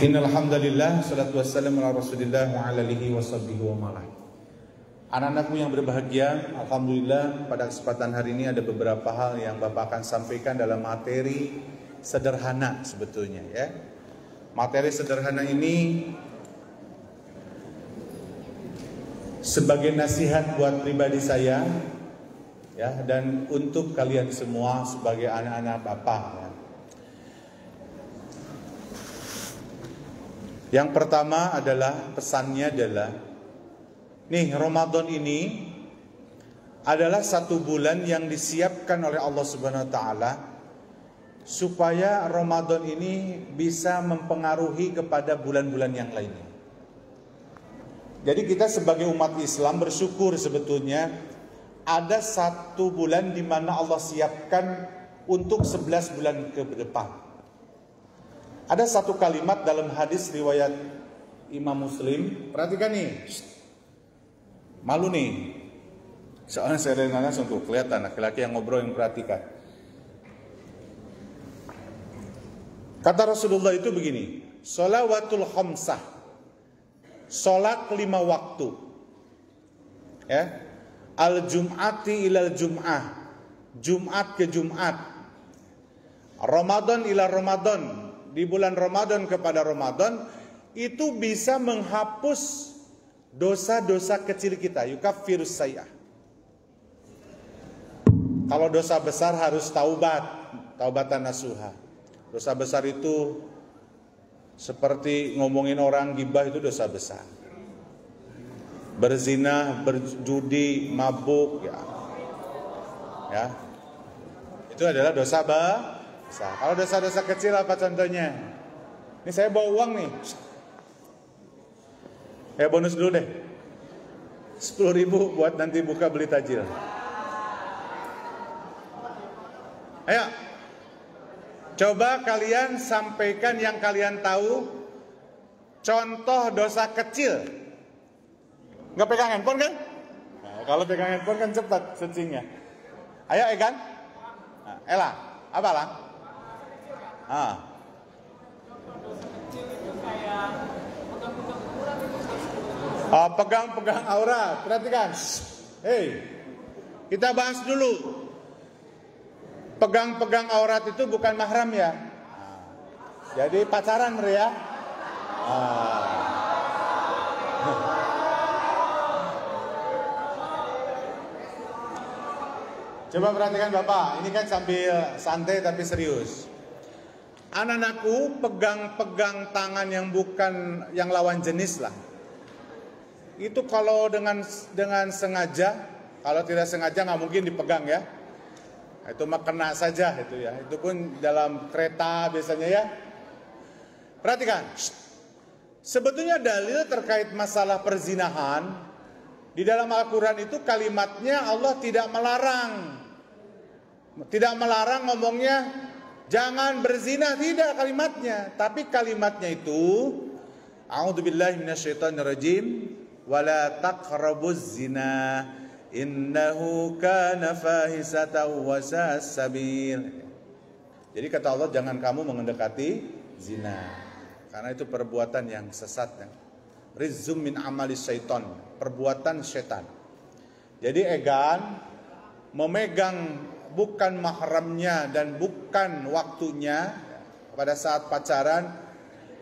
Innal hamdalillah, salatu wassalamu ala Rasulillah wa ala alihi washabbihi wa malah. Anak-anakku yang berbahagia, alhamdulillah pada kesempatan hari ini ada beberapa hal yang Bapak akan sampaikan dalam materi sederhana sebetulnya ya. Materi sederhana ini sebagai nasihat buat pribadi saya ya, dan untuk kalian semua sebagai anak-anak Bapak ya. Yang pertama adalah, pesannya adalah, nih Ramadan ini adalah satu bulan yang disiapkan oleh Allah Subhanahu wa Ta'ala supaya Ramadan ini bisa mempengaruhi kepada bulan-bulan yang lainnya. Jadi kita sebagai umat Islam bersyukur sebetulnya ada satu bulan di mana Allah siapkan untuk 11 bulan ke depan. Ada satu kalimat dalam hadis riwayat Imam Muslim. Perhatikan nih. Malu nih. Soalnya saya langsung tuh kelihatan laki-laki yang ngobrol yang perhatikan. Kata Rasulullah itu begini. Sholawatul khamsah. Sholat 5 waktu. Ya. Al-jum'ati ilal jum'ah. Jumat ke Jumat. Ramadan ila Ramadan. Di bulan Ramadan kepada Ramadan itu bisa menghapus dosa-dosa kecil kita. Yukaffirus sayyi'ah. Kalau dosa besar harus taubat, taubatan nasuha. Dosa besar itu seperti ngomongin orang, gibah itu dosa besar. Berzina, berjudi, mabuk ya. Ya. Itu adalah dosa besar. Kalau dosa-dosa kecil apa contohnya? Ini saya bawa uang nih. Ya bonus dulu deh. 10.000 buat nanti buka beli tajil. Ayo. Coba kalian sampaikan yang kalian tahu. Contoh dosa kecil. Nggak pegang handphone kan? Nah, kalau pegang handphone kan cepat searchingnya. Ayo Egan. Nah, Ella, apa lah? Pegang-pegang aurat. Perhatikan. Hei, kita bahas dulu. Pegang-pegang aurat itu bukan mahram ya. Jadi pacaran ya. Coba perhatikan Bapak. Ini kan sambil santai tapi serius. Anak-anakku pegang-pegang tangan yang bukan yang lawan jenis lah. Itu kalau dengan sengaja, kalau tidak sengaja nggak mungkin dipegang ya. Itu mah kena saja itu ya. Itu pun dalam kereta biasanya ya. Perhatikan. Sebetulnya dalil terkait masalah perzinahan di dalam Al-Quran itu kalimatnya Allah tidak melarang. Tidak melarang ngomongnya jangan berzina, tidak kalimatnya. Tapi kalimatnya itu a'udzubillahi minasyaitonirrajim wala taqrabuz zina innahu kana fahisatan wa sa'as sabil. Jadi kata Allah jangan kamu mendekati zina karena itu perbuatan yang sesat ya. Rizum min amalis syaiton, perbuatan setan. Jadi Egan memegang bukan mahramnya dan bukan waktunya pada saat pacaran,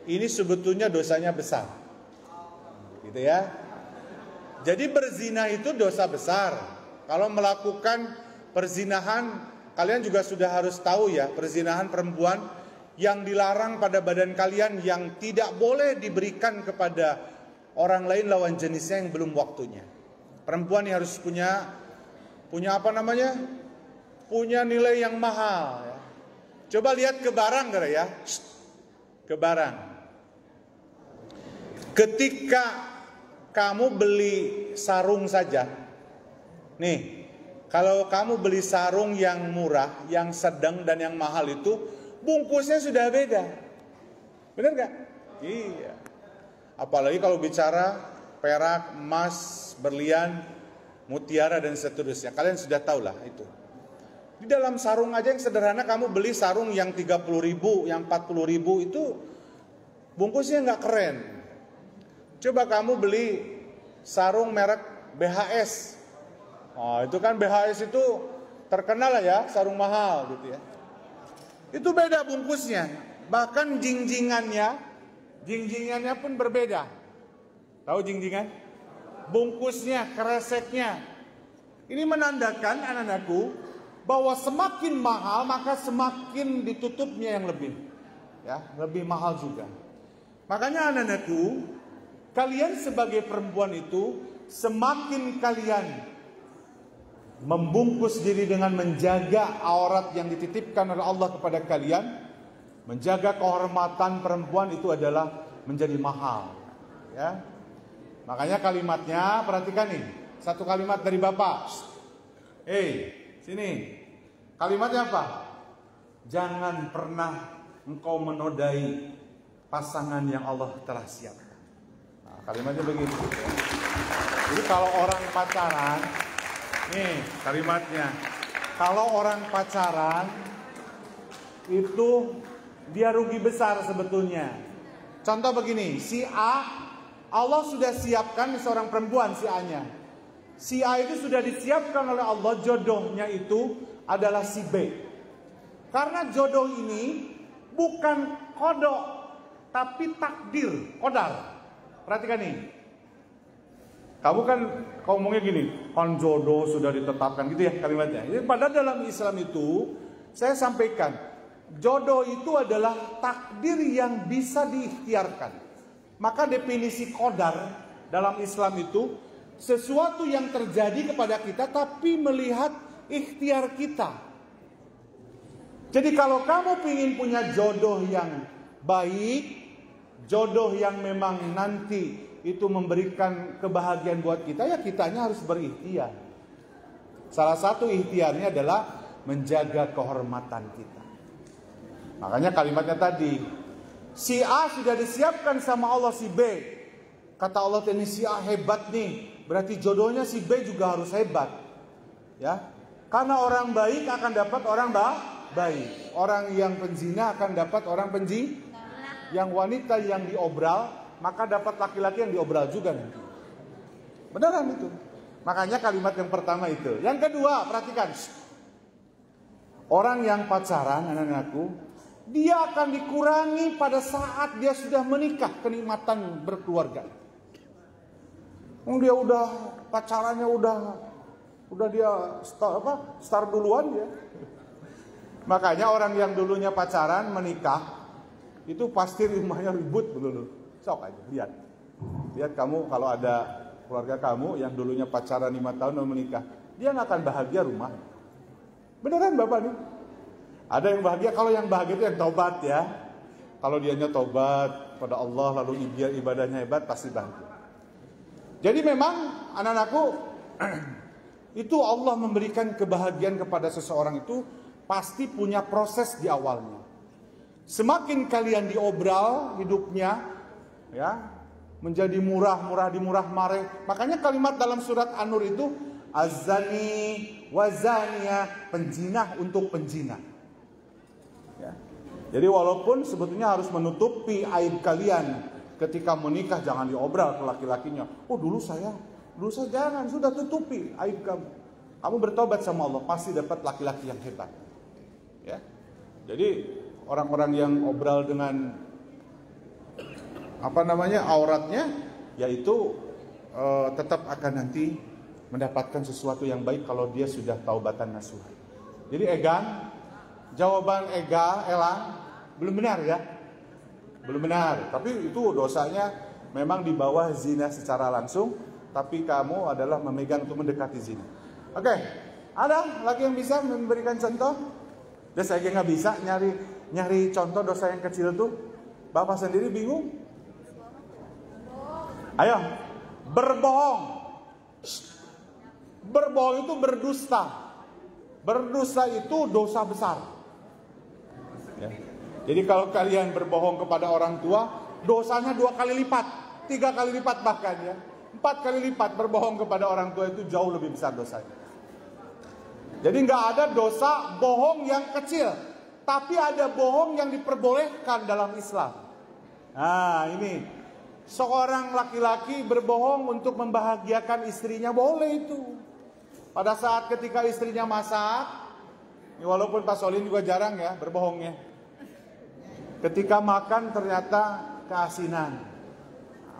ini sebetulnya dosanya besar. Gitu ya. Jadi berzina itu dosa besar. Kalau melakukan perzinahan, kalian juga sudah harus tahu ya, perzinahan perempuan yang dilarang pada badan kalian yang tidak boleh diberikan kepada orang lain lawan jenisnya yang belum waktunya. Perempuan yang harus punya apa namanya? Punya nilai yang mahal ya. Coba lihat ke barang ya. Ke barang. Ketika kamu beli sarung saja. Nih, kalau kamu beli sarung yang murah, yang sedang dan yang mahal itu bungkusnya sudah beda. Benar gak? Iya. Apalagi kalau bicara perak, emas, berlian, mutiara dan seterusnya. Kalian sudah tahu lah itu. Di dalam sarung aja yang sederhana kamu beli sarung yang 30.000, yang 40.000 itu bungkusnya nggak keren. Coba kamu beli sarung merek BHS. Oh, itu kan BHS itu terkenal lah ya, sarung mahal gitu ya. Itu beda bungkusnya. Bahkan jingjingannya pun berbeda. Tahu jingjingan? Bungkusnya, kreseknya. Ini menandakan anak-anakku bahwa semakin mahal maka semakin ditutupnya yang lebih. Ya, lebih mahal juga. Makanya anak-anakku, kalian sebagai perempuan itu semakin kalian membungkus diri dengan menjaga aurat yang dititipkan oleh Allah kepada kalian, menjaga kehormatan perempuan itu adalah menjadi mahal. Ya, makanya kalimatnya perhatikan nih, satu kalimat dari Bapak. Sini. Kalimatnya apa? Jangan pernah engkau menodai pasangan yang Allah telah siapkan. Nah, kalimatnya begitu. Jadi kalau orang pacaran, nih kalimatnya. Kalau orang pacaran itu dia rugi besar sebetulnya. Contoh begini, si A, Allah sudah siapkan seorang perempuan si A-nya. Si A itu sudah disiapkan oleh Allah, jodohnya itu adalah si B. Karena jodoh ini bukan kodok, tapi takdir, qadar. Perhatikan nih. Kamu kan ngomongnya gini, kan jodoh sudah ditetapkan gitu ya kalimatnya. Padahal dalam Islam itu saya sampaikan, jodoh itu adalah takdir yang bisa diikhtiarkan. Maka definisi qadar dalam Islam itu sesuatu yang terjadi kepada kita tapi melihat ikhtiar kita. Jadi kalau kamu ingin punya jodoh yang baik, jodoh yang memang nanti itu memberikan kebahagiaan buat kita, ya kitanya harus berikhtiar. Salah satu ikhtiarnya adalah menjaga kehormatan kita. Makanya kalimatnya tadi, si A sudah disiapkan sama Allah si B. Kata Allah, ini si A hebat nih, berarti jodohnya si B juga harus hebat. Ya, karena orang baik akan dapat orang baik. Orang yang penzina akan dapat orang penzina. Yang wanita yang diobral, maka dapat laki-laki yang diobral juga nanti. Beneran itu. Makanya kalimat yang pertama itu. Yang kedua, perhatikan. Orang yang pacaran, anak-anakku, dia akan dikurangi pada saat dia sudah menikah kenikmatan berkeluarga. Dia udah pacarannya udah dia start duluan ya. Makanya orang yang dulunya pacaran menikah itu pasti rumahnya ribut dulu. Sok aja lihat kamu kalau ada keluarga kamu yang dulunya pacaran 5 tahun dan menikah, dia nggak akan bahagia rumah. Beneran Bapak nih. Ada yang bahagia, kalau yang bahagia itu yang tobat ya. Kalau dianya tobat pada Allah lalu ibadahnya hebat pasti bahagia. Jadi memang anak-anakku itu Allah memberikan kebahagiaan kepada seseorang itu pasti punya proses di awalnya. Semakin kalian diobral hidupnya ya, menjadi murah dimurah mareh. Makanya kalimat dalam surat An-Nur itu azani wazania, penjinah untuk penjinah. Ya. Jadi walaupun sebetulnya harus menutupi aib kalian ketika menikah, jangan diobral ke laki-lakinya. Oh dulu saya jangan, sudah tutupi aib kamu. Kamu bertobat sama Allah, pasti dapat laki-laki yang hebat. Ya. Jadi orang-orang yang obral dengan auratnya, yaitu tetap akan nanti mendapatkan sesuatu yang baik kalau dia sudah taubatan nasuha. Jadi jawaban Elang belum benar ya, belum benar. Tapi itu dosanya memang di bawah zina secara langsung, tapi kamu adalah memegang untuk mendekati zina. Oke, ada lagi yang bisa memberikan contoh? Dan saya nggak bisa nyari contoh dosa yang kecil tuh. Bapak sendiri bingung. Ayo, berbohong. Berbohong itu berdusta. Berdusta itu dosa besar. Ya. Jadi kalau kalian berbohong kepada orang tua, dosanya 2 kali lipat, 3 kali lipat bahkan ya, 4 kali lipat. Berbohong kepada orang tua itu jauh lebih besar dosanya. Jadi nggak ada dosa bohong yang kecil, tapi ada bohong yang diperbolehkan dalam Islam. Nah, ini seorang laki-laki berbohong untuk membahagiakan istrinya, boleh itu. Pada saat ketika istrinya masak, walaupun Pak Solin juga jarang ya berbohongnya. Ketika makan ternyata keasinan.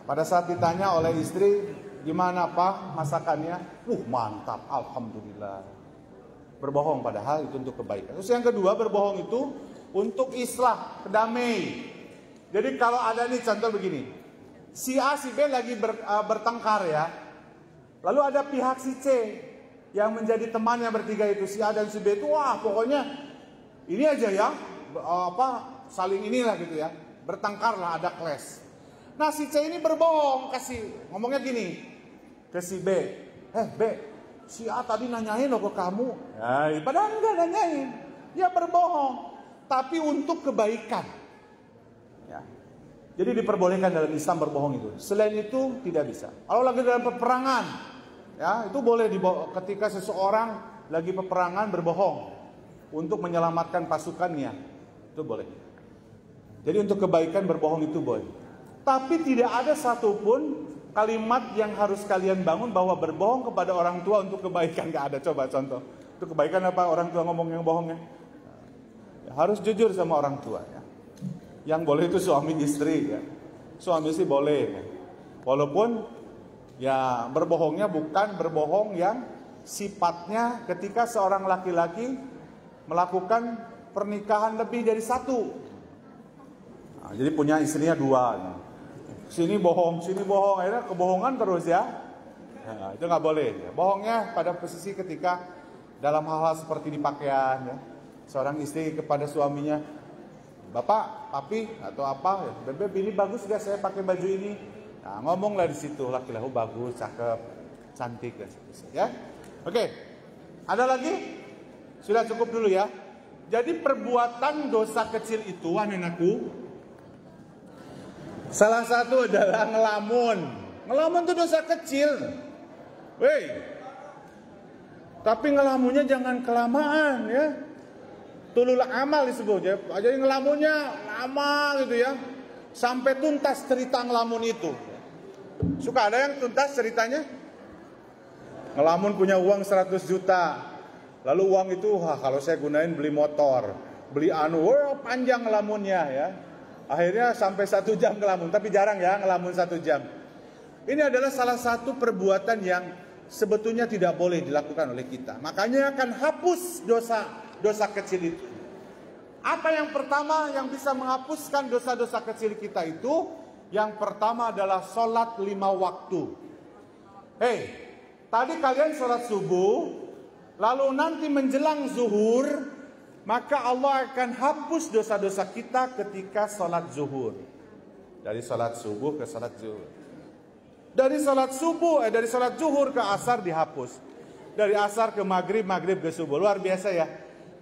Pada saat ditanya oleh istri, gimana Pak masakannya? Mantap, alhamdulillah. Berbohong padahal itu untuk kebaikan. Terus yang kedua, berbohong itu untuk islah, kedamai. Jadi kalau ada nih contoh begini, si A, si B lagi bertengkar ya. Lalu ada pihak si C yang menjadi temannya bertiga itu, si A dan si B itu, wah pokoknya ini aja ya, saling inilah gitu ya, bertengkar lah, ada clash. Nah si C ini berbohong, ngomongnya gini ke si B, B, si A tadi nanyain loh ke kamu, ya, padahal enggak nanyain, dia berbohong, tapi untuk kebaikan. Ya. Jadi diperbolehkan dalam Islam berbohong itu. Selain itu tidak bisa. Kalau lagi dalam peperangan, ya itu boleh ketika seseorang lagi peperangan berbohong untuk menyelamatkan pasukannya, itu boleh. Jadi untuk kebaikan berbohong itu boleh. Tapi tidak ada satupun kalimat yang harus kalian bangun bahwa berbohong kepada orang tua untuk kebaikan, nggak ada. Coba contoh. Untuk kebaikan apa orang tua ngomong yang bohongnya? Ya, harus jujur sama orang tua. Ya. Yang boleh itu suami istri ya. Suami istri boleh ya. Walaupun ya berbohongnya bukan berbohong yang sifatnya ketika seorang laki-laki melakukan pernikahan lebih dari satu. Nah, jadi punya istrinya dua. Nah. Sini bohong, akhirnya kebohongan terus ya. Nah, itu nggak boleh. Ya. Bohongnya pada posisi ketika dalam hal-hal seperti di pakaian ya. Seorang istri kepada suaminya, Bapak, Papi, atau apa, ya, Beb, ini bagus gak saya pakai baju ini? Nah, ngomonglah di situ, laki-laki bagus, cakep, cantik, dan sebagainya. Ya, oke. Ada lagi? Sudah cukup dulu ya. Jadi perbuatan dosa kecil itu, anak-anakku, salah satu adalah ngelamun. Ngelamun itu dosa kecil. Woi, tapi ngelamunnya jangan kelamaan ya. Tulul amal disebut ya. Jadi ngelamunnya lama gitu ya. Sampai tuntas cerita ngelamun itu. Suka ada yang tuntas ceritanya? Ngelamun punya uang 100 juta. Lalu uang itu kalau saya gunain beli motor, beli panjang ngelamunnya ya. Akhirnya sampai 1 jam ngelamun, tapi jarang ya ngelamun 1 jam. Ini adalah salah satu perbuatan yang sebetulnya tidak boleh dilakukan oleh kita. Makanya akan hapus dosa kecil itu. Apa yang pertama yang bisa menghapuskan dosa-dosa kecil kita itu? Yang pertama adalah sholat 5 waktu. Tadi kalian sholat subuh, lalu nanti menjelang zuhur, maka Allah akan hapus dosa-dosa kita ketika sholat zuhur. Dari sholat subuh ke sholat zuhur. Dari sholat zuhur ke asar dihapus. Dari asar ke maghrib, maghrib ke subuh. Luar biasa ya.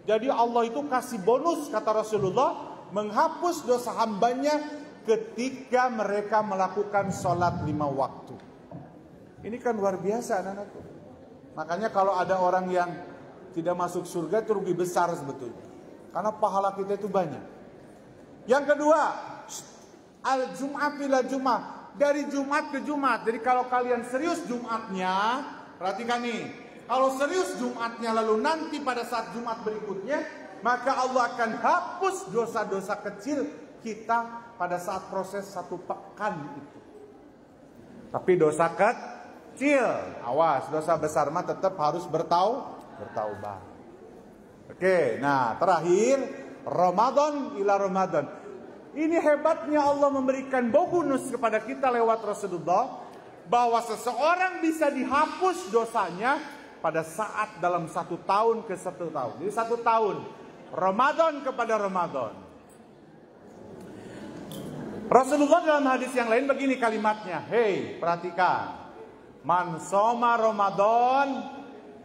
Jadi Allah itu kasih bonus, kata Rasulullah, menghapus dosa hambanya ketika mereka melakukan sholat 5 waktu. Ini kan luar biasa anak-anakku. Makanya kalau ada orang yang tidak masuk surga itu rugi besar sebetulnya. Karena pahala kita itu banyak. Yang kedua, al-jum'ah ila jum'ah. Dari Jumat ke Jumat. Jadi kalau kalian serius Jumatnya, perhatikan nih. Kalau serius Jumatnya lalu nanti pada saat Jumat berikutnya, maka Allah akan hapus dosa-dosa kecil kita pada saat proses 1 pekan itu. Tapi dosa kecil, awas, dosa besar mah tetap harus bertaubat. Oke, nah terakhir Ramadan ila Ramadan. Ini hebatnya Allah memberikan bonus kepada kita lewat Rasulullah, bahwa seseorang bisa dihapus dosanya pada saat dalam 1 tahun ke 1 tahun. Jadi 1 tahun Ramadan kepada Ramadan. Rasulullah dalam hadis yang lain begini kalimatnya. Perhatikan. Man soma Ramadan,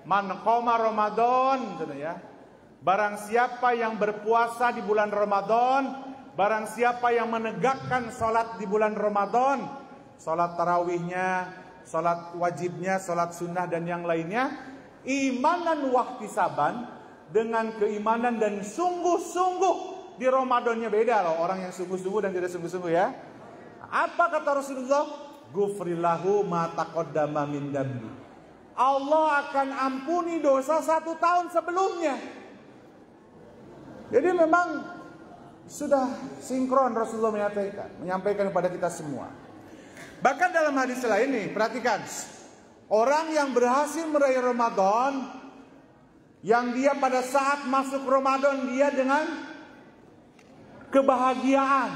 man qoma Ramadan, gitu ya. Barang siapa yang berpuasa di bulan Ramadan, barang siapa yang menegakkan sholat di bulan Ramadan, sholat tarawihnya, sholat wajibnya, sholat sunnah dan yang lainnya, imanan wahtisaban, dengan keimanan dan sungguh-sungguh. Di Ramadannya beda loh, orang yang sungguh-sungguh dan tidak sungguh-sungguh ya. Apa kata Rasulullah? Gufrillahu ma taqaddama min dambi. Allah akan ampuni dosa 1 tahun sebelumnya. Jadi memang sudah sinkron Rasulullah menyampaikan kepada kita semua. Bahkan dalam hadis lain nih, perhatikan. Orang yang berhasil meraih Ramadan, yang dia pada saat masuk Ramadan dia dengan kebahagiaan.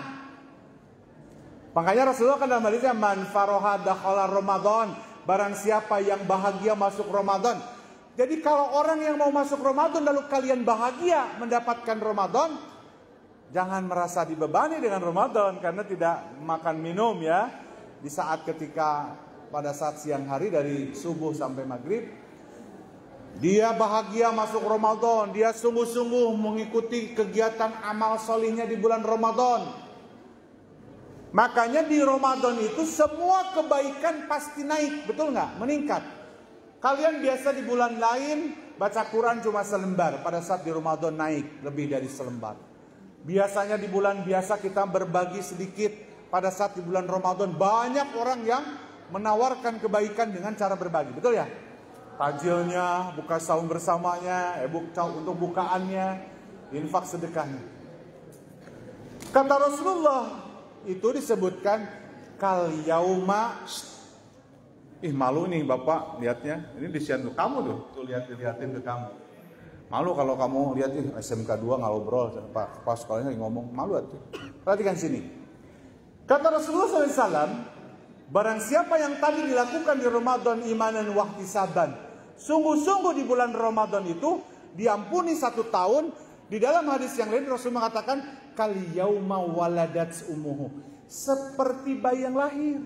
Makanya Rasulullah kan dalam hadisnya, man faroha dakhala Ramadan, barang siapa yang bahagia masuk Ramadan. Jadi kalau orang yang mau masuk Ramadan lalu kalian bahagia mendapatkan Ramadan, jangan merasa dibebani dengan Ramadan karena tidak makan minum ya. Di saat ketika pada saat siang hari dari subuh sampai maghrib, dia bahagia masuk Ramadan, dia sungguh-sungguh mengikuti kegiatan amal solihnya di bulan Ramadan. Makanya di Ramadan itu semua kebaikan pasti naik, betul nggak? Meningkat. Kalian biasa di bulan lain baca Quran cuma selembar, pada saat di Ramadan naik lebih dari selembar. Biasanya di bulan biasa kita berbagi sedikit, pada saat di bulan Ramadan banyak orang yang menawarkan kebaikan dengan cara berbagi, betul ya? Tajilnya, buka saum bersamanya, untuk bukaannya, infak sedekahnya. Kata Rasulullah, itu disebutkan kal yauma. Malu nih Bapak lihatnya. Ini disian tuh kamu tuh lihatin ke kamu. Malu kalau kamu lihat SMK 2 ngobrol Pak sekolahnya lagi ngomong, malu tuh. Perhatikan sini. Kata Rasulullah SAW, barang siapa yang tadi dilakukan di Ramadan imanan wahtisaban, sungguh-sungguh di bulan Ramadan itu diampuni 1 tahun. Di dalam hadis yang lain Rasul mengatakan kal yauma waladats ummuhu, seperti bayi yang lahir.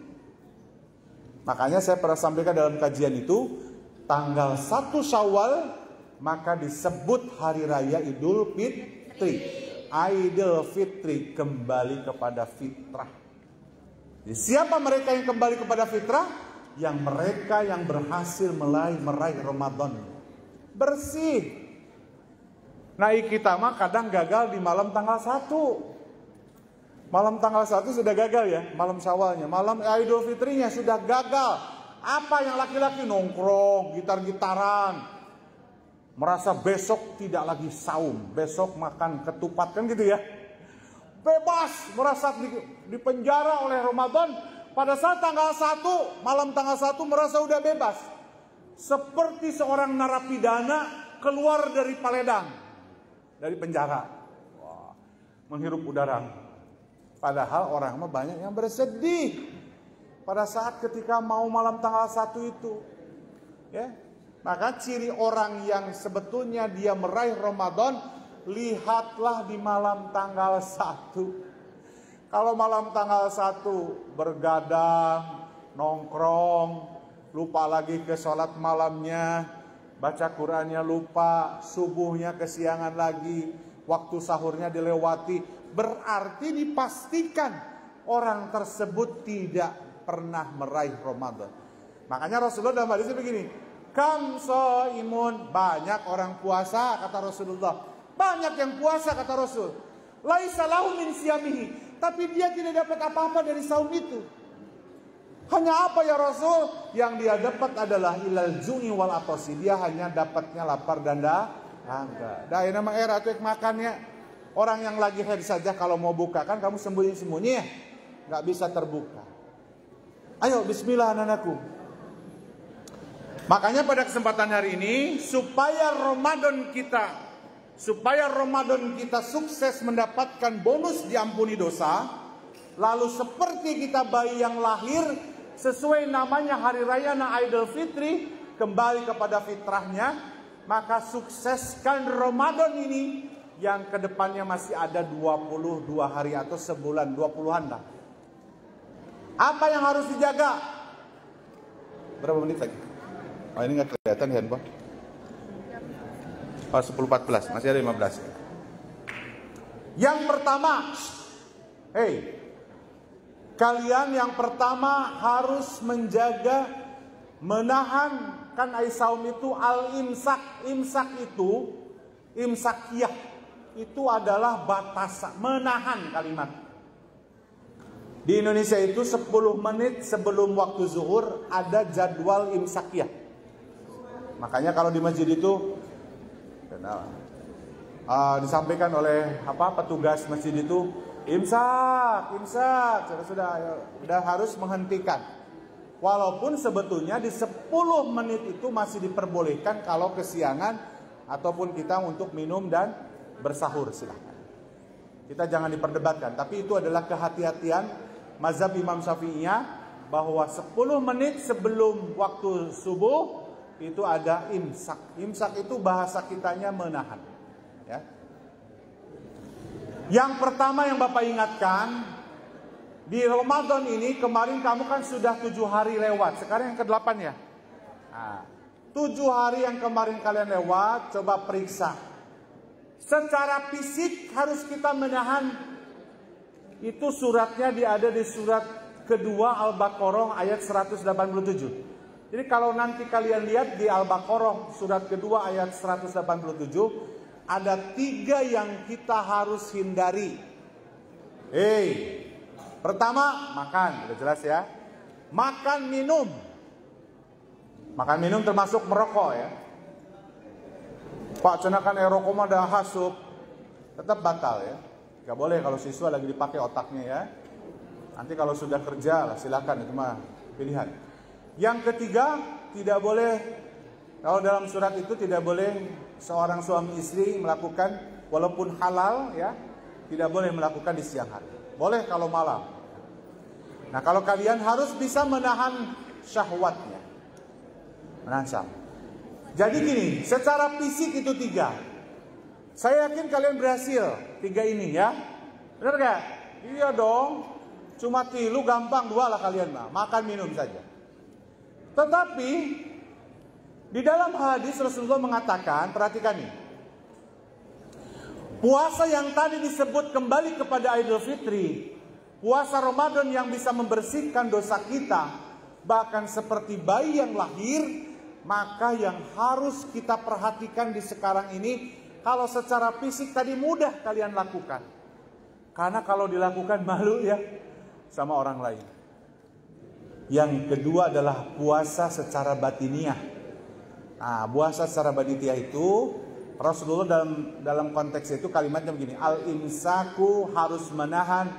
Makanya saya pernah sampaikan dalam kajian itu, tanggal 1 Syawal maka disebut hari raya Idul Fitri. Idul Fitri, kembali kepada fitrah. Jadi, siapa mereka yang kembali kepada fitrah? Yang mereka yang berhasil meraih Ramadan bersih. Nah, kita mah kadang gagal di malam tanggal 1. Malam tanggal 1 sudah gagal ya, malam Syawalnya. Malam Idul Fitrinya sudah gagal. Apa yang laki-laki nongkrong, gitar-gitaran. Merasa besok tidak lagi saum, besok makan ketupat, kan gitu ya. Bebas, merasa di penjara oleh Ramadan. Pada saat tanggal 1, malam tanggal 1 merasa udah bebas. Seperti seorang narapidana keluar dari Paledang, dari penjara. Wah, menghirup udara. Padahal orang mah banyak yang bersedih pada saat ketika mau malam tanggal 1 itu. Ya. Maka ciri orang yang sebetulnya dia meraih Ramadan, lihatlah di malam tanggal 1. Kalau malam tanggal 1 bergadang, nongkrong, lupa lagi ke sholat malamnya, baca Qurannya lupa, subuhnya kesiangan lagi, waktu sahurnya dilewati, berarti dipastikan orang tersebut tidak pernah meraih Ramadan. Makanya Rasulullah dalam hadisnya begini, kam shaimun, banyak orang puasa kata Rasulullah. Banyak yang puasa kata Rasul. Laisa lahu min siyamihi, tapi dia tidak dapat apa-apa dari saum itu. Hanya apa ya Rasul? Yang dia dapat adalah ilal ju'i wal atosi. Dia hanya dapatnya lapar dan dahaga. Dah nama era tuh makannya. Orang yang lagi haid saja kalau mau buka kan kamu sembunyi-sembunyi ya, nggak bisa terbuka. Ayo bismillah anak-anakku. Makanya pada kesempatan hari ini supaya Ramadan kita sukses mendapatkan bonus diampuni dosa, lalu seperti kita bayi yang lahir sesuai namanya hari raya Idul Fitri, kembali kepada fitrahnya, maka sukseskan Ramadan ini yang kedepannya masih ada 22 hari atau sebulan 20-an lah. Apa yang harus dijaga? Berapa menit lagi? Oh, ini nggak kelihatan handphone. Oh, 10.14, masih ada 15. Yang pertama, kalian yang pertama harus menjaga, menahan, kan saum itu al-imsak. Imsak itu, imsakiyah, itu adalah batasan, menahan kalimat. Di Indonesia itu 10 menit sebelum waktu zuhur ada jadwal imsakiyah. Makanya kalau di masjid itu disampaikan oleh petugas masjid itu, imsak, sudah harus menghentikan. Walaupun sebetulnya di 10 menit itu masih diperbolehkan kalau kesiangan ataupun kita untuk minum dan bersahur, silahkan. Kita jangan diperdebatkan, tapi itu adalah kehati-hatian mazhab Imam Syafi'iyah bahwa 10 menit sebelum waktu subuh itu ada imsak. Imsak itu bahasa kitanya menahan. Ya. Yang pertama yang Bapak ingatkan, di Ramadan ini kemarin kamu kan sudah 7 hari lewat, sekarang yang ke-8 ya. Nah, 7 hari yang kemarin kalian lewat, coba periksa. Secara fisik harus kita menahan. Itu suratnya ada di surat kedua Al-Baqarah ayat 187. Jadi kalau nanti kalian lihat di Al-Baqarah surat kedua ayat 187, ada 3 yang kita harus hindari. Pertama, makan, udah jelas ya. Makan, minum. Makan, minum termasuk merokok ya. Pak, cenakan rokok mah dah hasup, tetap batal ya. Gak boleh kalau siswa lagi dipakai otaknya ya. Nanti kalau sudah kerja lah silakan, itu mah pilihan. Yang ketiga, tidak boleh, kalau dalam surat itu tidak boleh seorang suami istri melakukan, walaupun halal ya, tidak boleh melakukan di siang hari. Boleh kalau malam. Nah, kalau kalian harus bisa menahan syahwatnya. Menahan syahwat. Jadi gini, secara fisik itu 3. Saya yakin kalian berhasil 3 ini ya. Benar gak? Iya dong. Cuma 3 gampang, 2 lah kalian mah. Makan minum saja. Tetapi di dalam hadis Rasulullah mengatakan, perhatikan nih. Puasa yang tadi disebut kembali kepada Idul Fitri, puasa Ramadan yang bisa membersihkan dosa kita, bahkan seperti bayi yang lahir, maka yang harus kita perhatikan di sekarang ini, kalau secara fisik tadi mudah kalian lakukan. Karena kalau dilakukan malu ya sama orang lain. Yang kedua adalah puasa secara batiniah. Nah, puasa secara batiniah itu Rasulullah dalam konteks itu kalimatnya begini, al-imsaku harus menahan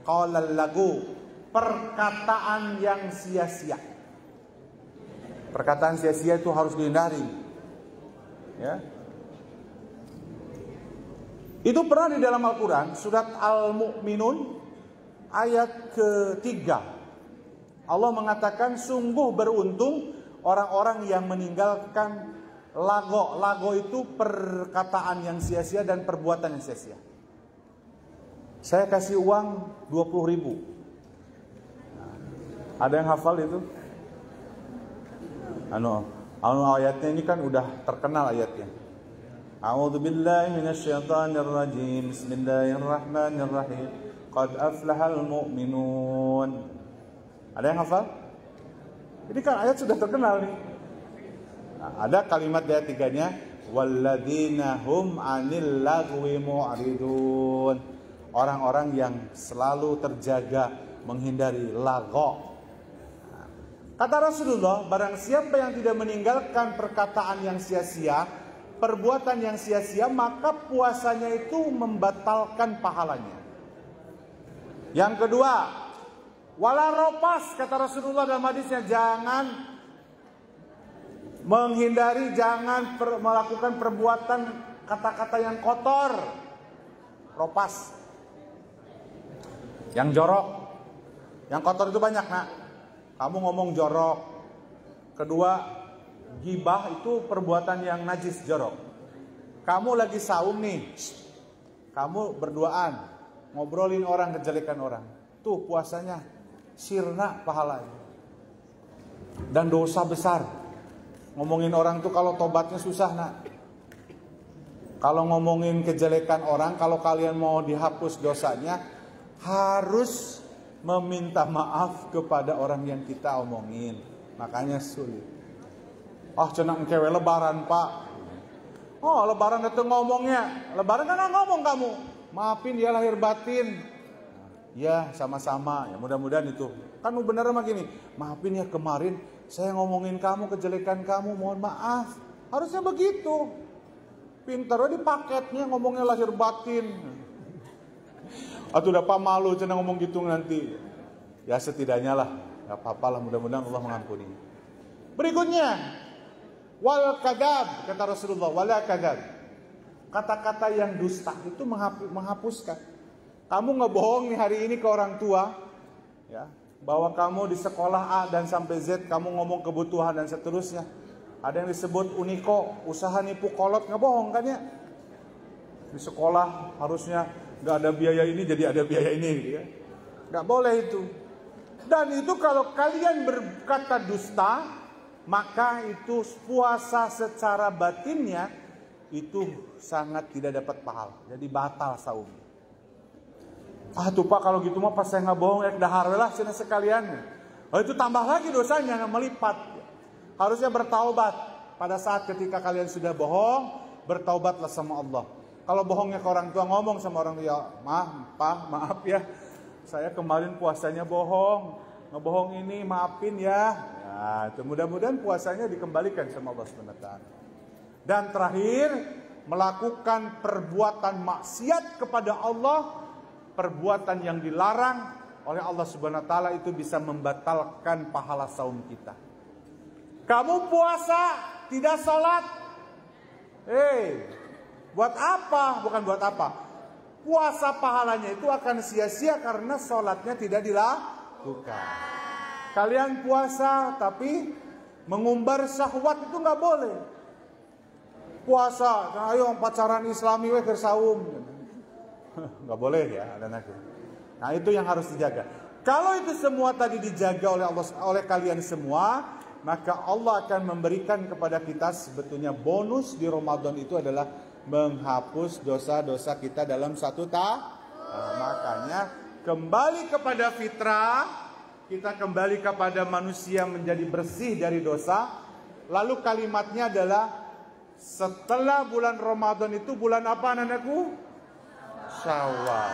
qaulal lagu, perkataan yang sia-sia. Perkataan sia-sia itu harus dihindari. Ya. Itu pernah di dalam Al-Quran, surat Al-Mu'minun ayat ke-3. Allah mengatakan, sungguh beruntung orang-orang yang meninggalkan lago. Lago itu perkataan yang sia-sia dan perbuatan yang sia-sia. Saya kasih uang 20.000. Ada yang hafal itu? Ayatnya ini kan udah terkenal ayatnya. A'udzubillahi minasyaitonirrajim. Bismillahirrahmanirrahim. Qad aflahal mu'minun. Ada yang hafal? Ini kan ayat sudah terkenal nih. Nah, ada kalimat di ayat 3-nya, walladzina hum 'anil lagwi mu'ridun. Orang-orang yang selalu terjaga menghindari lago. Kata Rasulullah, barang siapa yang tidak meninggalkan perkataan yang sia-sia, perbuatan yang sia-sia, maka puasanya itu membatalkan pahalanya. Yang kedua, wala ropas, kata Rasulullah dalam hadisnya, jangan menghindari, jangan melakukan perbuatan kata-kata yang kotor. Ropas. Yang jorok. Yang kotor itu banyak, nak. Kamu ngomong jorok. Kedua, gibah itu perbuatan yang najis, jorok. Kamu lagi saum nih. Kamu berduaan, ngobrolin orang, kejelekan orang. Tuh puasanya sirna pahalanya. Dan dosa besar. Ngomongin orang tuh kalau tobatnya susah, nak. Kalau ngomongin kejelekan orang, kalau kalian mau dihapus dosanya, harus meminta maaf kepada orang yang kita omongin. Makanya sulit. Cenang kewe lebaran, Pak. Lebaran itu ngomongnya. Lebaran kan ngomong kamu. Maafin dia lahir batin. Ya sama-sama, ya mudah-mudahan itu. Kan bener mah gini, maafin ya kemarin saya ngomongin kamu, kejelekan kamu, mohon maaf. Harusnya begitu. Pintar di paketnya ngomongnya lahir batin. Atau udah malu cina ngomong gitu nanti. Ya setidaknya lah, gak apa-apa lah, mudah-mudahan Allah mengampuni. Berikutnya, wal kadab, kata Rasulullah, wala kadab. Kata-kata yang dusta itu menghapuskan. Kamu ngebohong nih hari ini ke orang tua, ya, bahwa kamu di sekolah A dan sampai Z kamu ngomong kebutuhan dan seterusnya. Ada yang disebut uniko, usaha nipu kolot, ngebohong kan ya? Di sekolah harusnya nggak ada biaya ini jadi ada biaya ini, gitu ya. Nggak boleh itu. Dan itu kalau kalian berkata dusta, maka itu puasa secara batinnya itu sangat tidak dapat pahala. Jadi batal saum. Tuh Pak, kalau gitu mah pas saya nggak bohong dahar lah cina sekalian. Itu tambah lagi dosanya, melipat. Harusnya bertaubat pada saat ketika kalian sudah bohong, bertaubatlah sama Allah. Kalau bohongnya ke orang tua, ngomong sama orang tua, maaf ya, saya kemarin puasanya bohong, ngebohong ini, maafin ya. Ya, itu mudah-mudahan puasanya dikembalikan sama Allah SWT. Dan terakhir, melakukan perbuatan maksiat kepada Allah. Perbuatan yang dilarang oleh Allah Subhanahu wa taala itu bisa membatalkan pahala saum kita. Kamu puasa tidak sholat, buat apa? Bukan buat apa. Puasa pahalanya itu akan sia-sia karena sholatnya tidak dilakukan. Kalian puasa tapi mengumbar syahwat itu nggak boleh. Puasa, ayo pacaran Islami bersaum. Nggak boleh ya, ada naku. Nah itu yang harus dijaga. Kalau itu semua tadi dijaga oleh Allah, oleh kalian semua, maka Allah akan memberikan kepada kita sebetulnya bonus di Ramadan itu adalah menghapus dosa-dosa kita dalam satu tahun. Makanya kembali kepada fitrah, kita kembali kepada manusia menjadi bersih dari dosa. Lalu kalimatnya adalah setelah bulan Ramadan itu bulan apa anak-anakku? Syawal.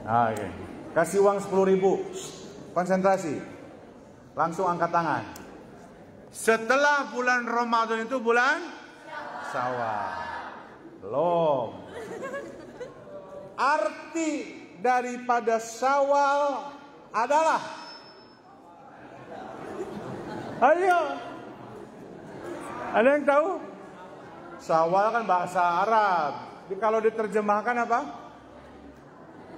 Oke. Kasih uang 10.000. Konsentrasi. Langsung angkat tangan. Setelah bulan Ramadan itu bulan Syawal. Belum. Arti daripada Syawal adalah, ayo, ada yang tahu? Syawal kan bahasa Arab. Kalau diterjemahkan apa?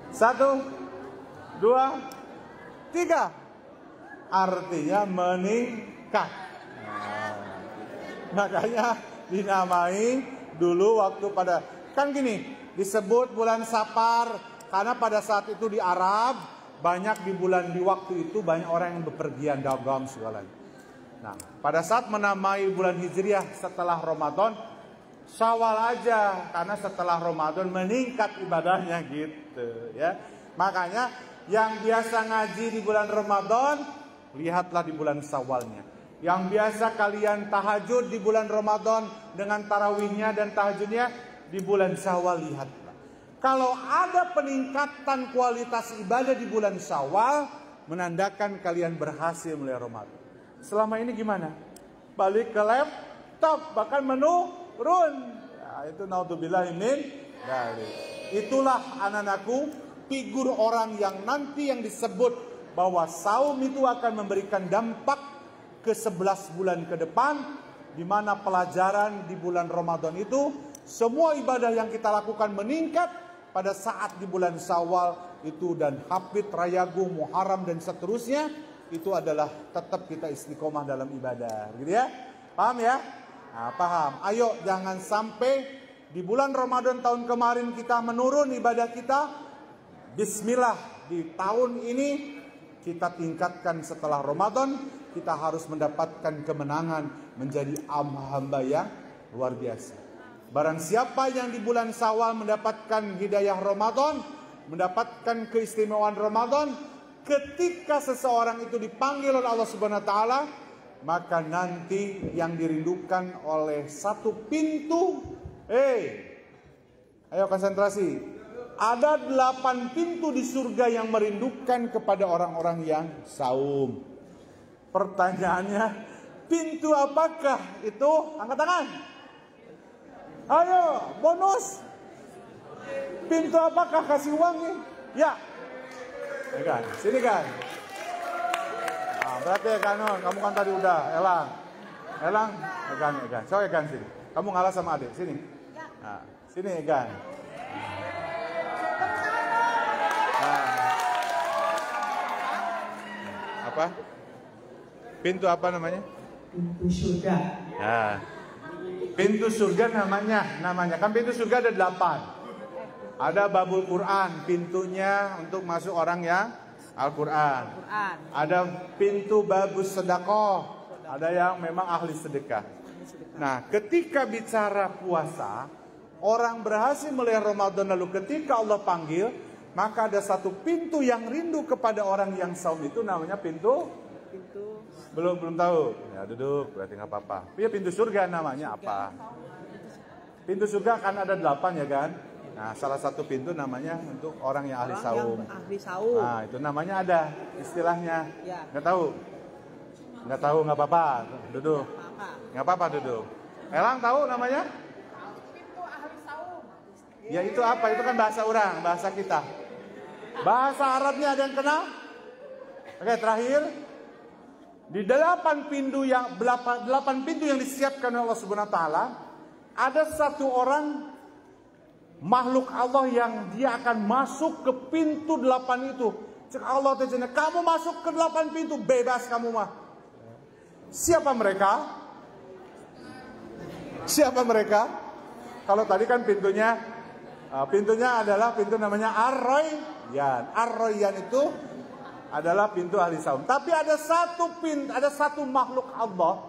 1, 2, 3. Artinya meningkat. Makanya dinamai dulu waktu pada, kan gini, disebut bulan Safar karena pada saat itu di Arab banyak di waktu itu banyak orang yang bepergian dagang segala. Nah, pada saat menamai bulan Hijriah setelah Ramadan, Syawal aja, karena setelah Ramadan meningkat ibadahnya gitu ya. Makanya yang biasa ngaji di bulan Ramadan, lihatlah di bulan Syawalnya. Yang biasa kalian tahajud di bulan Ramadan dengan tarawihnya dan tahajudnya di bulan Syawal, lihatlah. Kalau ada peningkatan kualitas ibadah di bulan Syawal, menandakan kalian berhasil mulai Ramadan. Selama ini gimana? Balik ke laptop, bahkan menurun. Ya, itu naudzubillah min dzalik. Itulah anak-anakku figur orang yang nanti yang disebut bahwa saum itu akan memberikan dampak ke 11 bulan ke depan, di mana pelajaran di bulan Ramadan itu semua ibadah yang kita lakukan meningkat pada saat di bulan Syawal itu, dan hafid, rayagu, muharram dan seterusnya itu adalah tetap kita istiqomah dalam ibadah, gitu ya. Paham ya? Nah, paham. Ayo jangan sampai di bulan Ramadan tahun kemarin kita menurun ibadah kita. Bismillah, di tahun ini kita tingkatkan setelah Ramadan. Kita harus mendapatkan kemenangan menjadi hamba yang luar biasa. Barang siapa yang di bulan Syawal mendapatkan hidayah Ramadan, mendapatkan keistimewaan Ramadan, ketika seseorang itu dipanggil oleh Allah Subhanahu wa taala, maka nanti yang dirindukan oleh satu pintu, ayo konsentrasi, Ada 8 pintu di surga yang merindukan kepada orang-orang yang saum. Pertanyaannya, pintu apakah itu? Angkat tangan. Ayo, bonus. Pintu apakah? Kasih uang nih. Ya. Kan, sini kan. Nah, berarti kan, kamu kan tadi udah, Elang, Egan. So Egan sini. Kamu ngalah sama adik, sini. Nah, sini Egan. Apa? Pintu apa namanya? Pintu surga. Ya. Pintu surga namanya. Kan pintu surga ada 8. Ada babul Quran, pintunya untuk masuk orang yang Al-Quran. Ada pintu babus sedekah, ada yang memang ahli sedekah. Nah, ketika bicara puasa, orang berhasil melihat Ramadan lalu ketika Allah panggil, maka ada satu pintu yang rindu kepada orang yang saum, itu namanya pintu belum tahu. Ya duduk, berarti nggak apa-apa. Ya pintu surga namanya apa? Pintu surga kan ada 8 ya kan? Nah, salah satu pintu namanya untuk orang yang ahli saum. Nah, itu namanya ada istilahnya. Nggak tahu? Nggak apa-apa. Duduk. Nggak apa-apa duduk. Elang tahu namanya? Pintu ahli saum. Ya itu apa? Itu kan bahasa orang, bahasa kita. Bahasa Arabnya ada yang kenal? Oke, terakhir. Di 8 pintu yang disiapkan oleh Allah Subhanahu wa taala, ada satu orang makhluk Allah yang dia akan masuk ke pintu 8 itu. Cek Allah tanya, kamu masuk ke 8 pintu, bebas kamu mah. Siapa mereka? Kalau tadi kan pintunya adalah pintu namanya Ar-Rayyan. Ar-Rayyan itu adalah pintu ahli saum. Tapi ada satu makhluk Allah.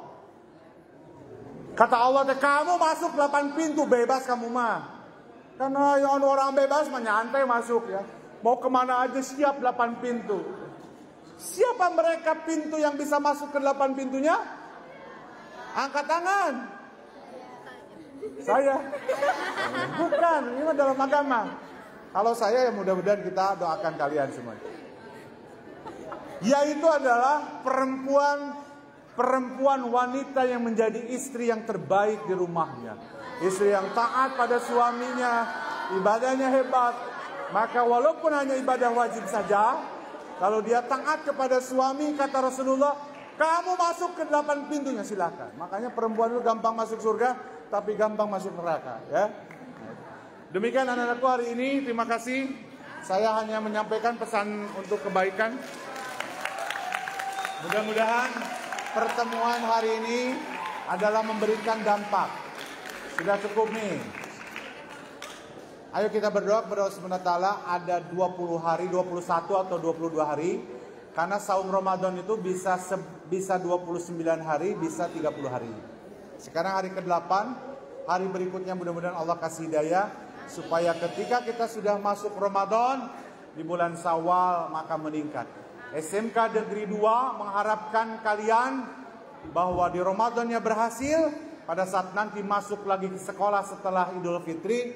Kata Allah, kamu masuk 8 pintu, bebas kamu mah. Karena yang orang bebas menyantai masuk ya. Mau kemana aja siap 8 pintu. Siapa mereka pintu yang bisa masuk ke 8 pintunya? Angkat tangan. Saya. Bukan, ini dalam agama. Kalau saya ya mudah-mudahan kita doakan kalian semua. Yaitu adalah perempuan wanita yang menjadi istri yang terbaik di rumahnya. Istri yang taat pada suaminya, ibadahnya hebat. Maka walaupun hanya ibadah wajib saja, kalau dia taat kepada suami, kata Rasulullah, kamu masuk ke 8 pintunya, silakan. Makanya perempuan itu gampang masuk surga, tapi gampang masuk neraka. Ya. Demikian anak-anakku hari ini, terima kasih. Saya hanya menyampaikan pesan untuk kebaikan. Mudah-mudahan pertemuan hari ini adalah memberikan dampak. Sudah cukup nih. Ayo kita berdoa kepada Allah Subhanahu wa taala, ada 20 hari, 21 atau 22 hari. Karena saum Ramadan itu bisa 29 hari, bisa 30 hari. Sekarang hari ke-8, hari berikutnya mudah-mudahan Allah kasih hidayah supaya ketika kita sudah masuk Ramadan di bulan Syawal maka meningkat. SMK Negeri 2 mengharapkan kalian bahwa di Ramadannya berhasil, pada saat nanti masuk lagi ke sekolah setelah Idul Fitri,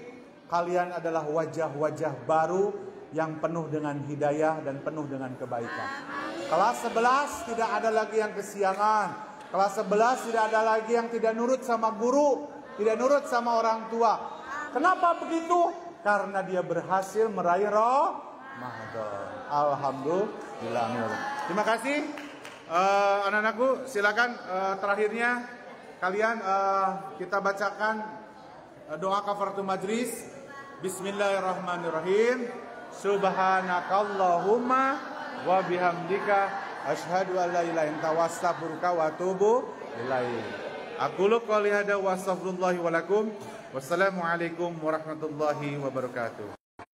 kalian adalah wajah-wajah baru yang penuh dengan hidayah dan penuh dengan kebaikan. Kelas 11 tidak ada lagi yang kesiangan. Kelas 11 tidak ada lagi yang tidak nurut sama guru, tidak nurut sama orang tua. Kenapa begitu? Karena dia berhasil meraih Ramadan. Alhamdulillah. Terima kasih. Anak-anakku, silakan terakhirnya kalian kita bacakan doa kafaratul majlis. Bismillahirrahmanirrahim. Subhanakallahumma wa bihamdika asyhadu an la ilaha illa anta astaghfiruka wa atubu ilaik. Aqulu qouli hadza wa astaghfirullahi wa lakum. Wassalamualaikum warahmatullahi wabarakatuh.